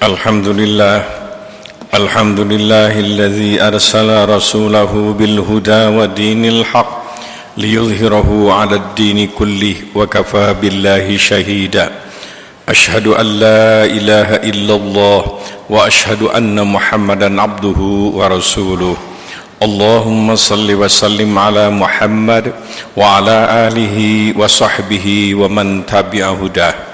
Alhamdulillah, alhamdulillahilladzi arsala rasulahu bil huda wa dinil haq liyudhhirahu 'alad dini kullih wa kafa billahi shahida. Ashhadu an la ilaha illallah wa ashhadu anna Muhammadan abduhu wa rasuluh. Allahumma salli wa sallim ala Muhammad wa ala alihi wa sahbihi wa man tabi'a hudah.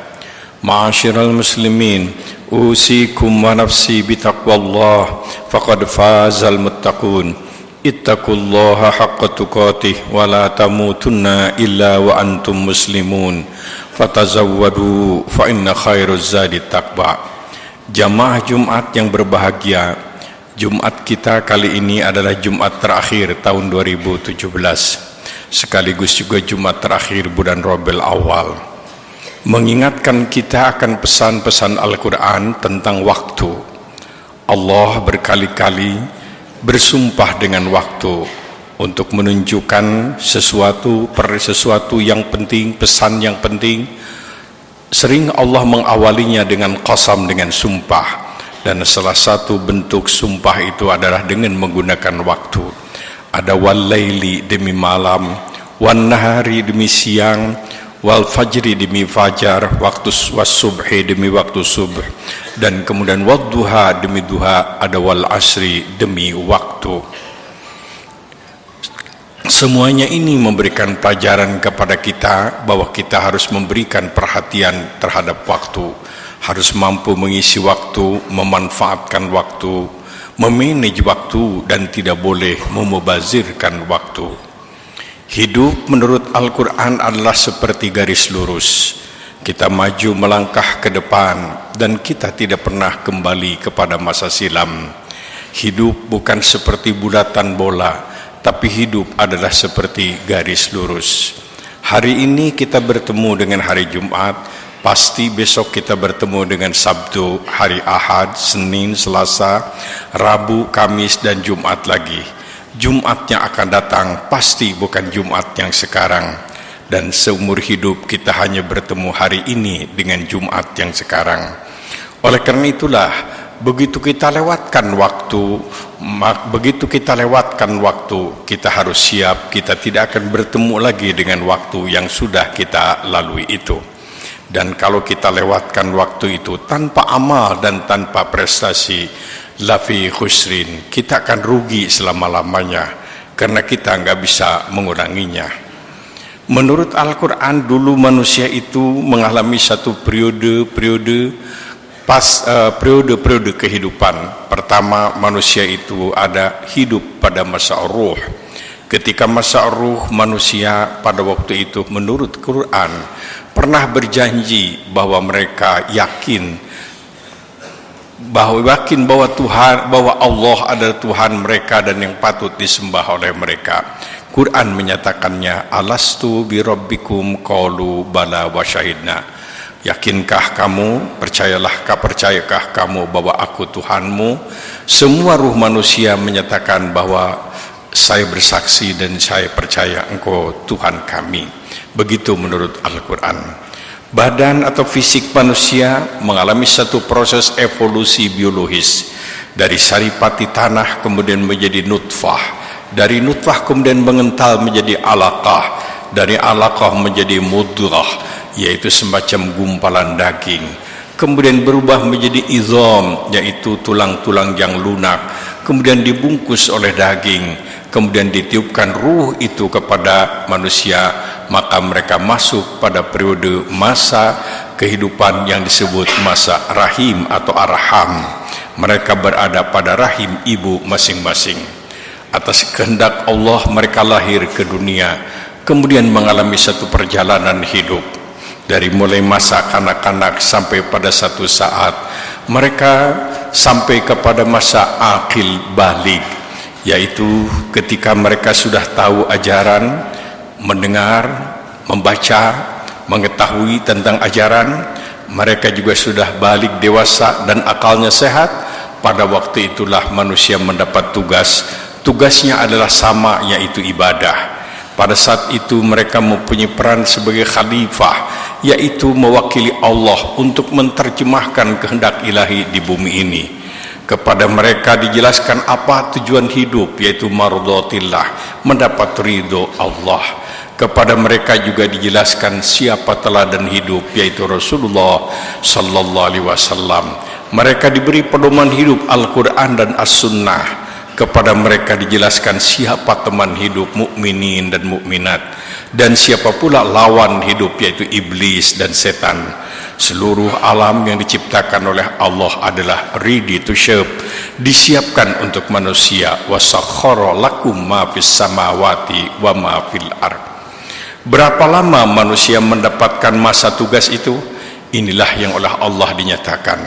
Ma'asyiral muslimin, usikum wa nafsi bitaqwallah faqad fazal muttaqun. Ittaqullaha haqqa tuqatih wa la tamutunna illa wa antum muslimun. Fatazawwadu fa inna khairuz zadi taqwa. Jamaah Jumat yang berbahagia, Jumat kita kali ini adalah Jumat terakhir tahun 2017, sekaligus juga Jumat terakhir bulan Rabiul Awal, mengingatkan kita akan pesan-pesan Al-Quran tentang waktu. Allah berkali-kali bersumpah dengan waktu untuk menunjukkan sesuatu yang penting, pesan yang penting. Sering Allah mengawalinya dengan qasam, dengan sumpah, dan salah satu bentuk sumpah itu adalah dengan menggunakan waktu. Ada wal laili demi malam, wan nahari demi siang, wal fajri demi fajar, waktu was-subhi demi waktu subuh, dan kemudian wadduha demi duha, ada wal asri demi waktu. Semuanya ini memberikan pelajaran kepada kita bahwa kita harus memberikan perhatian terhadap waktu, harus mampu mengisi waktu, memanfaatkan waktu, memanage waktu, dan tidak boleh memubazirkan waktu. Hidup menurut Al-Quran adalah seperti garis lurus. Kita maju melangkah ke depan dan kita tidak pernah kembali kepada masa silam. Hidup bukan seperti bulatan bola, tapi hidup adalah seperti garis lurus. Hari ini kita bertemu dengan hari Jumat, pasti besok kita bertemu dengan Sabtu, hari Ahad, Senin, Selasa, Rabu, Kamis, dan Jumat lagi. Jumat yang akan datang pasti bukan Jumat yang sekarang, dan seumur hidup kita hanya bertemu hari ini dengan Jumat yang sekarang. Oleh karena itulah, begitu kita lewatkan waktu, kita harus siap, kita tidak akan bertemu lagi dengan waktu yang sudah kita lalui itu. Dan kalau kita lewatkan waktu itu tanpa amal dan tanpa prestasi, lafi khusrin, kita akan rugi selama-lamanya, karena kita nggak bisa menguranginya. Menurut Al-Quran, dulu manusia itu mengalami satu periode kehidupan. Pertama, manusia itu ada hidup pada masa ruh. Ketika masa ruh, manusia pada waktu itu menurut Quran pernah berjanji bahwa mereka yakin bahwa Allah adalah Tuhan mereka dan yang patut disembah oleh mereka. Quran menyatakannya, alastu birabbikum qalu bala wa syahidna. Yakinkah kamu, percayakah kamu bahwa aku Tuhanmu? Semua ruh manusia menyatakan bahwa saya bersaksi dan saya percaya engkau Tuhan kami. Begitu menurut Al-Quran. Badan atau fisik manusia mengalami satu proses evolusi biologis. Dari saripati tanah kemudian menjadi nutfah, dari nutfah kemudian mengental menjadi alaqah, dari alaqah menjadi mudghah, yaitu semacam gumpalan daging, kemudian berubah menjadi izam, yaitu tulang-tulang yang lunak, kemudian dibungkus oleh daging, kemudian ditiupkan ruh itu kepada manusia, maka mereka masuk pada periode masa kehidupan yang disebut masa rahim atau arham. Mereka berada pada rahim ibu masing-masing. Atas kehendak Allah mereka lahir ke dunia, kemudian mengalami satu perjalanan hidup. Dari mulai masa kanak-kanak sampai pada satu saat mereka sampai kepada masa akil balik, yaitu ketika mereka sudah tahu ajaran, mendengar, membaca, mengetahui tentang ajaran, mereka juga sudah balik dewasa dan akalnya sehat. Pada waktu itulah manusia mendapat tugasnya adalah sama, yaitu ibadah. Pada saat itu mereka mempunyai peran sebagai khalifah yaitu mewakili Allah untuk menerjemahkan kehendak ilahi di bumi ini. Kepada mereka dijelaskan apa tujuan hidup, yaitu mardhatillah, mendapat ridho Allah. Kepada mereka juga dijelaskan siapa teladan hidup, yaitu Rasulullah sallallahu alaihi wasallam. Mereka diberi pedoman hidup Al-Quran dan As-Sunnah. Kepada mereka dijelaskan siapa teman hidup mukminin dan mukminat, dan siapa pula lawan hidup, yaitu iblis dan setan. Seluruh alam yang diciptakan oleh Allah adalah ready to serve, disiapkan untuk manusia. Wasakhkhara lakum ma fis samawati wa ma fil ard. Berapa lama manusia mendapatkan masa tugas itu? Inilah yang oleh Allah dinyatakan.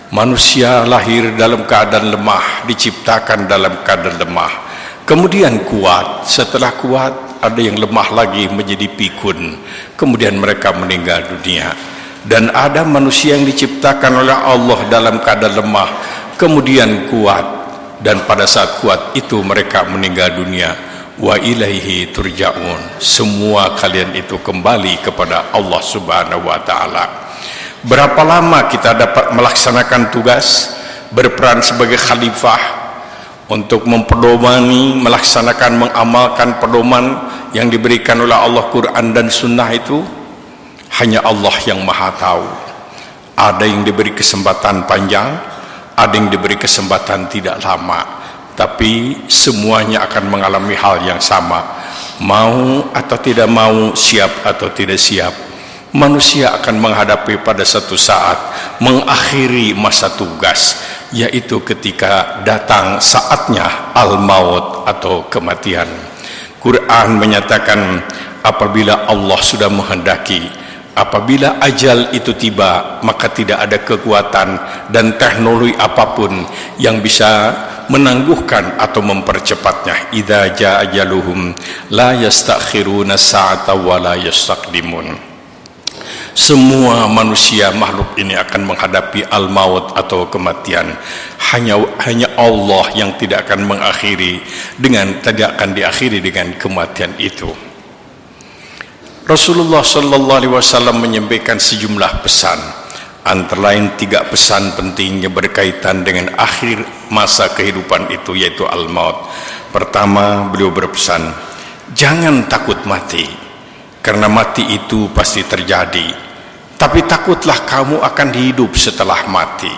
Manusia lahir dalam keadaan lemah, diciptakan dalam keadaan lemah, kemudian kuat. Setelah kuat, ada yang lemah lagi menjadi pikun, kemudian mereka meninggal dunia. Dan ada manusia yang diciptakan oleh Allah dalam keadaan lemah, kemudian kuat, dan pada saat kuat itu mereka meninggal dunia. Wa ilaihi turja'un. Semua kalian itu kembali kepada Allah Subhanahu wa ta'ala. Berapa lama kita dapat melaksanakan tugas, berperan sebagai khalifah untuk memperdomani, melaksanakan, mengamalkan pedoman yang diberikan oleh Allah, Quran dan Sunnah itu? Hanya Allah yang maha tahu. Ada yang diberi kesempatan panjang, ada yang diberi kesempatan tidak lama, tapi semuanya akan mengalami hal yang sama. Mau atau tidak mau, siap atau tidak siap, manusia akan menghadapi pada satu saat mengakhiri masa tugas, yaitu ketika datang saatnya al-maut atau kematian. Quran menyatakan apabila Allah sudah menghendaki, apabila ajal itu tiba, maka tidak ada kekuatan dan teknologi apapun yang bisa menangguhkan atau mempercepatnya. Idza jaa ajaluhum la yastakhiruna sa'ata wa la yastaqdimun. Semua manusia makhluk ini akan menghadapi al-maut atau kematian. Hanya Allah yang tidak akan tidak akan diakhiri dengan kematian itu. Rasulullah sallallahu alaihi wasallam menyampaikan sejumlah pesan, antara lain 3 pesan pentingnya berkaitan dengan akhir masa kehidupan itu, yaitu al-maut. Pertama, beliau berpesan, jangan takut mati, karena mati itu pasti terjadi, tapi takutlah kamu akan hidup setelah mati.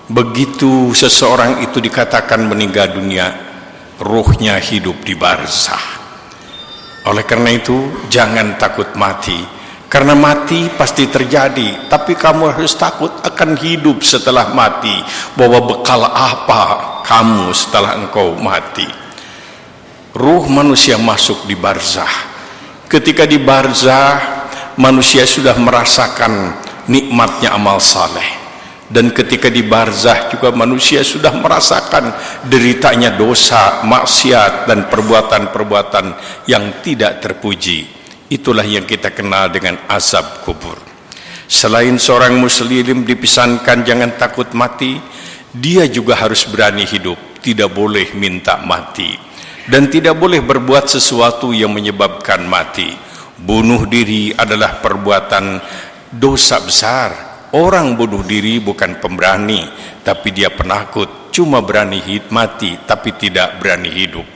Begitu seseorang itu dikatakan meninggal dunia, ruhnya hidup di barzah. Oleh karena itu, jangan takut mati, karena mati pasti terjadi, tapi kamu harus takut akan hidup setelah mati. Bahwa bekal apa kamu setelah engkau mati? Ruh manusia masuk di barzah. Ketika di barzah, manusia sudah merasakan nikmatnya amal saleh, dan ketika di barzah juga manusia sudah merasakan deritanya dosa, maksiat, dan perbuatan-perbuatan yang tidak terpuji. Itulah yang kita kenal dengan azab kubur. Selain seorang muslim dipesankan jangan takut mati, dia juga harus berani hidup, tidak boleh minta mati, dan tidak boleh berbuat sesuatu yang menyebabkan mati. Bunuh diri adalah perbuatan dosa besar. Orang bunuh diri bukan pemberani, tapi dia penakut, cuma berani mati tapi tidak berani hidup.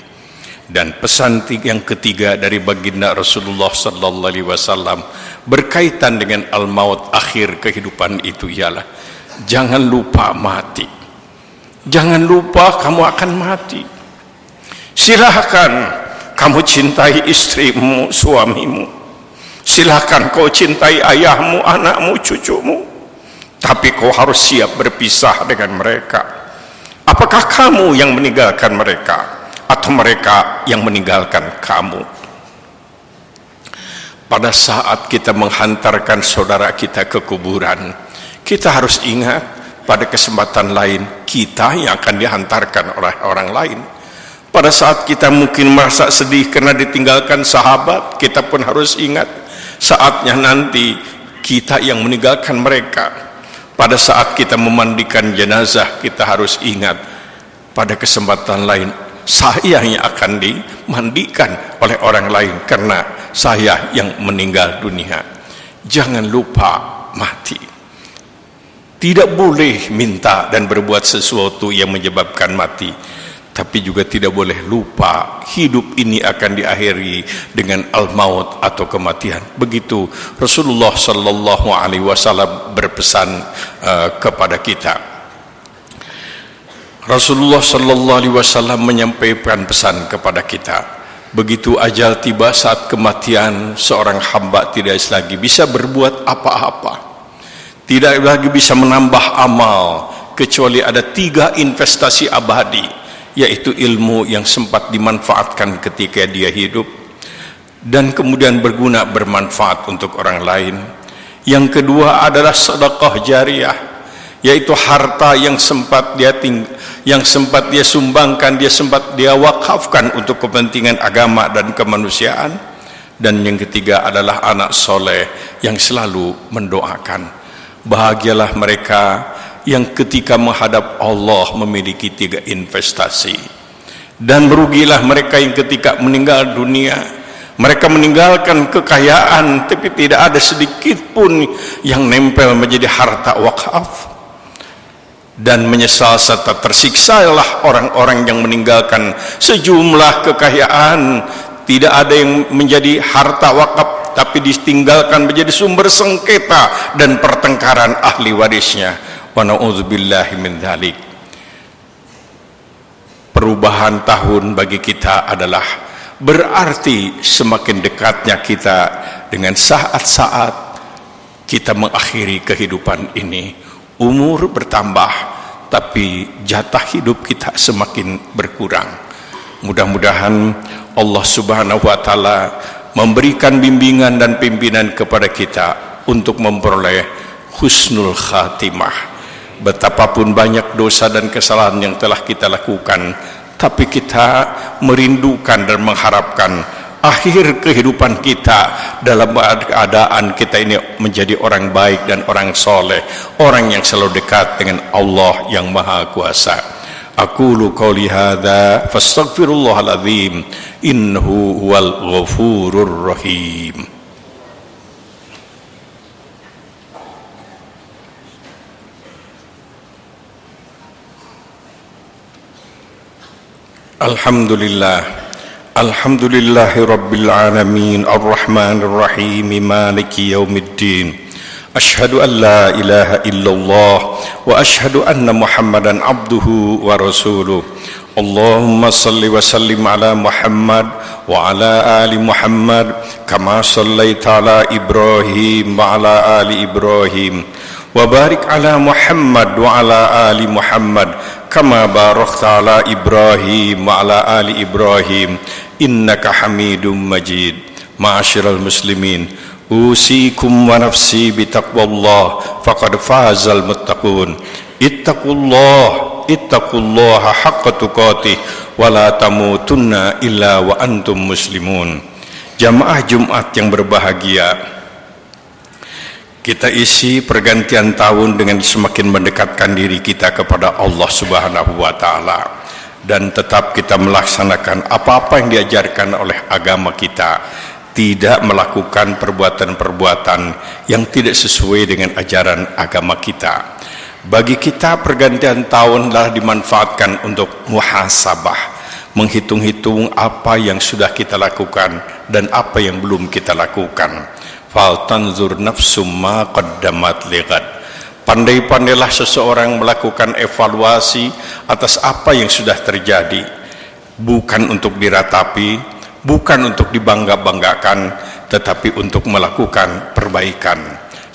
Dan pesan yang ketiga dari baginda Rasulullah sallallahu alaihi wasallam berkaitan dengan al-maut, akhir kehidupan itu, ialah jangan lupa mati. Jangan lupa kamu akan mati. Silahkan kamu cintai istrimu, suamimu, silahkan kau cintai ayahmu, anakmu, cucumu, tapi kau harus siap berpisah dengan mereka. Apakah kamu yang meninggalkan mereka, atau mereka yang meninggalkan kamu? Pada saat kita menghantarkan saudara kita ke kuburan, kita harus ingat pada kesempatan lain kita yang akan dihantarkan oleh orang lain. Pada saat kita mungkin merasa sedih karena ditinggalkan sahabat, kita pun harus ingat saatnya nanti kita yang meninggalkan mereka. Pada saat kita memandikan jenazah, kita harus ingat pada kesempatan lain saya yang akan dimandikan oleh orang lain karena saya yang meninggal dunia. Jangan lupa mati. Tidak boleh minta dan berbuat sesuatu yang menyebabkan mati, tapi juga tidak boleh lupa hidup ini akan diakhiri dengan al-maut atau kematian. Begitu Rasulullah sallallahu alaihi wasallam berpesan kepada kita. Rasulullah sallallahu alaihi wasallam menyampaikan pesan kepada kita. Begitu ajal tiba, saat kematian, seorang hamba tidak lagi bisa berbuat apa-apa, tidak lagi bisa menambah amal, kecuali ada 3 investasi abadi, yaitu ilmu yang sempat dimanfaatkan ketika dia hidup dan kemudian berguna, bermanfaat untuk orang lain. Yang kedua adalah sedekah jariyah, yaitu harta yang sempat dia sumbangkan, dia sempat dia wakafkan untuk kepentingan agama dan kemanusiaan. Dan yang ketiga adalah anak soleh yang selalu mendoakan. Bahagialah mereka yang ketika menghadap Allah memiliki 3 investasi, dan merugilah mereka yang ketika meninggal dunia mereka meninggalkan kekayaan tapi tidak ada sedikit pun yang nempel menjadi harta wakaf. Dan menyesal serta tersiksalah orang-orang yang meninggalkan sejumlah kekayaan, tidak ada yang menjadi harta wakaf tapi ditinggalkan menjadi sumber sengketa dan pertengkaran ahli warisnya. Wa na'udzubillahi min dzalik. Perubahan tahun bagi kita adalah berarti semakin dekatnya kita dengan saat-saat kita mengakhiri kehidupan ini. Umur bertambah, tapi jatah hidup kita semakin berkurang. Mudah-mudahan Allah Subhanahu wa Ta'ala memberikan bimbingan dan pimpinan kepada kita untuk memperoleh husnul khatimah. Betapapun banyak dosa dan kesalahan yang telah kita lakukan, tapi kita merindukan dan mengharapkan akhir kehidupan kita dalam keadaan kita ini menjadi orang baik dan orang soleh, orang yang selalu dekat dengan Allah yang Maha Kuasa. Aqulu qouli hadza fastaghfirullahal azim innahu huwal ghafurur rahim. Alhamdulillahi Rabbil Alamin Ar-Rahmanir Rahim Maliki Yaumiddin. Ashhadu an la ilaha illallah wa ashhadu anna Muhammadan abduhu wa rasuluh. Allahumma salli wa sallim ala Muhammad wa ala ali Muhammad kama sallaita ala Ibrahim wa ala ali Ibrahim wa barik ala Muhammad wa ala ali Muhammad kama barakta ala Ibrahim wa ala ali Ibrahim innaka Hamidum Majid. Ma'asyiral muslimin, usikum wa nafsi bitaqwallah faqad fazal muttaqun. Ittaqullaha haqqa tuqatih wa la tamutunna illa wa antum muslimun. Jamaah Jumat yang berbahagia, kita isi pergantian tahun dengan semakin mendekatkan diri kita kepada Allah Subhanahu wa Ta'ala, dan tetap kita melaksanakan apa-apa yang diajarkan oleh agama kita, tidak melakukan perbuatan-perbuatan yang tidak sesuai dengan ajaran agama kita. Bagi kita pergantian tahun adalah dimanfaatkan untuk muhasabah, menghitung-hitung apa yang sudah kita lakukan dan apa yang belum kita lakukan. Fal tanzur nafsum ma qaddamat lighad. Pandai-pandailah seseorang melakukan evaluasi atas apa yang sudah terjadi, bukan untuk diratapi, bukan untuk dibangga-banggakan, tetapi untuk melakukan perbaikan.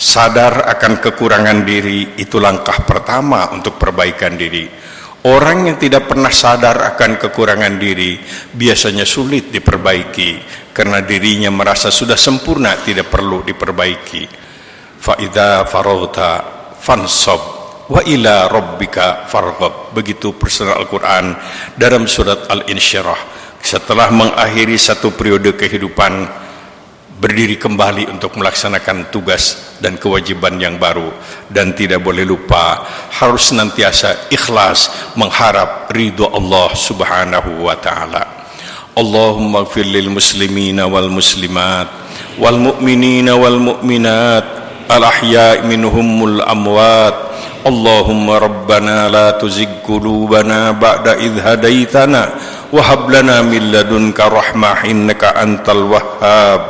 Sadar akan kekurangan diri itu langkah pertama untuk perbaikan diri. Orang yang tidak pernah sadar akan kekurangan diri biasanya sulit diperbaiki, karena dirinya merasa sudah sempurna, tidak perlu diperbaiki. Fa idza faraghta fansab wa ila rabbika farghab. Begitu persenal Al-Quran dalam surat Al-Insyirah. Setelah mengakhiri satu periode kehidupan, berdiri kembali untuk melaksanakan tugas dan kewajiban yang baru, dan tidak boleh lupa harus senantiasa ikhlas mengharap ridho Allah Subhanahu wa Ta'ala. Allahumma ighfir lil muslimina wal muslimat والمؤمنين والمؤمنات الأحياء منهم الأموات اللهم ربنا لا تزغ قلوبنا بعد إذ هديتنا وهب لنا من لدنك رحمة إنك أنت الوهاب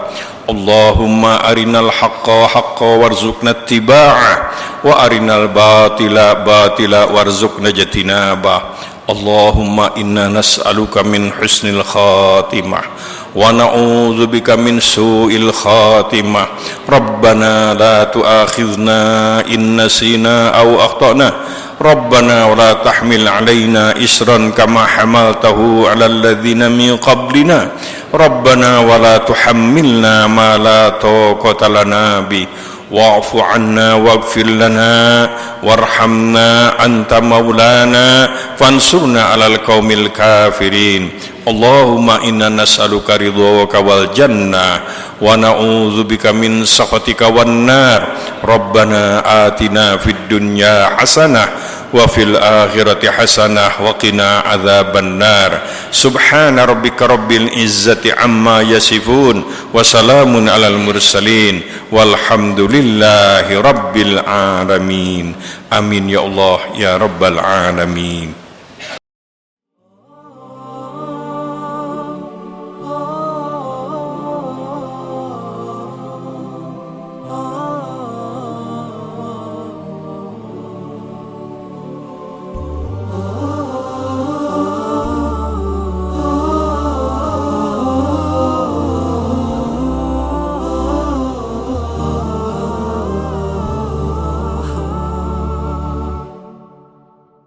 اللهم أرنا الحق حقا وارزقنا اتباعه وأرنا الباطل باطلا وارزقنا اجتنابه اللهم إنا نسألك من حسن الخاتمة ونعوذ بك من سوء الخاتمة ربنا لا تؤاخذنا إن نسينا أو أخطأنا ربنا ولا تحمل علينا إصرا كما حملته على الذين من قبلنا ربنا ولا تحملنا ما لا طاقة لنا به واعف عنا واغفر لنا وارحمنا أنت مولانا فانصرنا على القوم الكافرين اللهم إنا نسألك رضاك والجنة ونعوذ بك من سخطك والنار ربنا آتنا في الدنيا حسنة وفي الآخرة حسنة وقنا عذاب النار سبحان ربك رب العزة عما يصفون وسلام على المرسلين والحمد لله رب العالمين آمين يا الله يا رب العالمين